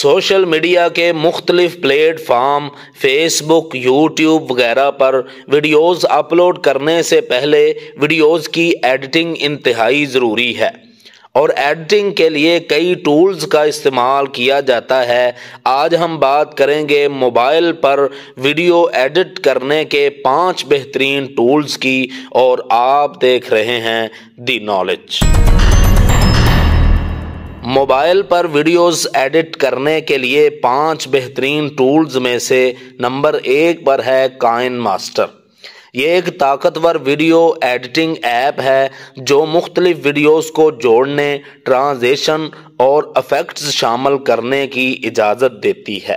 Social media کے مختلف plate form face بک، YouTube وغیرہ پر ویڈیوز اپلوڈ کرنے سے پہلے ویڈیوز کی ایڈیٹنگ انتہائی ضروری ہے، اور ایڈیٹنگ کے لیے کئی ٹولز کا استعمال کیا جاتا ہے۔ آج ہم بات کریں گے موبائل پر ویڈیو ایڈٹ کرنے کے 5 بہترین ٹولز کی، اور آپ دیکھ رہے ہیں the knowledge. Mobile per videos edit کرنے کے لیے 5 بہترین ٹولز میں سے نمبر 1 پر ہے کائن ماسٹر۔ یہ ایک طاقتور ویڈیو ایڈیٹنگ ایپ ہے جو مختلف ویڈیوز کو جوڑنے، ٹرانزیشن اور ایفیکٹس شامل کرنے کی اجازت دیتی ہے۔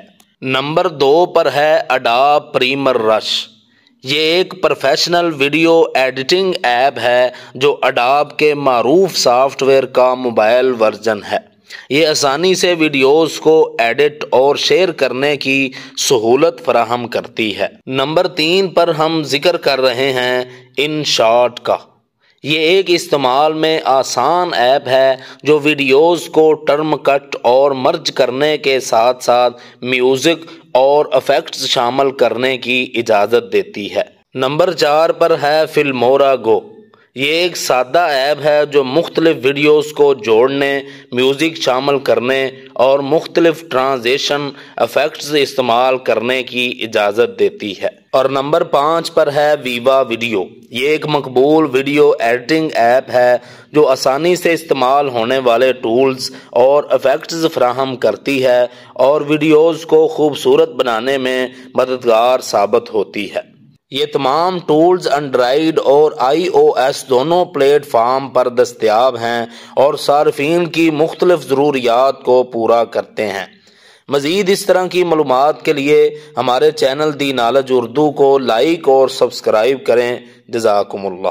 نمبر 2 پر ہے اڈوب پریمیئر رش۔ یہ ایک پروفیشنل ویڈیو ایڈیٹنگ ایپ ہے جو اڈوب کے معروف سافٹ ویئر کا موبائل ورژن ہے۔ یہ آسانی سے ویڈیوز کو ایڈٹ اور شیئر کرنے کی سہولت فراہم کرتی ہے۔ نمبر 3 پر ہم ذکر کر رہے ہیں ان شاٹ کا۔ یہ ایک استعمال میں آسان ایپ ہے جو ویڈیوز کو ٹرم کٹ اور مرج کرنے کے ساتھ ساتھ میوزک اور ایفیکٹس شامل کرنے کی اجازت دیتی ہے۔ نمبر 4 پر ہے فلمورا گو۔ یہ ایک سادہ ایپ ہے جو مختلف ویڈیوز کو جوڑنے، میوزک شامل کرنے اور مختلف ٹرانزیشن ایفیکٹس استعمال کرنے کی اجازت دیتی ہے۔ اور نمبر 5 پر ہے ویوا ویڈیو۔ یہ ایک مقبول ویڈیو ایڈیٹنگ ایپ ہے جو آسانی سے استعمال ہونے والے ٹولز اور ایفیکٹس فراہم کرتی ہے اور ویڈیوز کو خوبصورت بنانے میں مددگار ثابت ہوتی ہے۔ یہ تمام ٹولز اینڈرائیڈ اور iOS دونوں پلیٹ فارم پر دستیاب ہیں اور صارفین کی مختلف ضروریات کو پورا کرتے ہیں۔ مزید اس طرح کی معلومات کے لیے ہمارے چینل دی نالج اردو کو لائک اور سبسکرائب کریں۔ جزاکم اللہ۔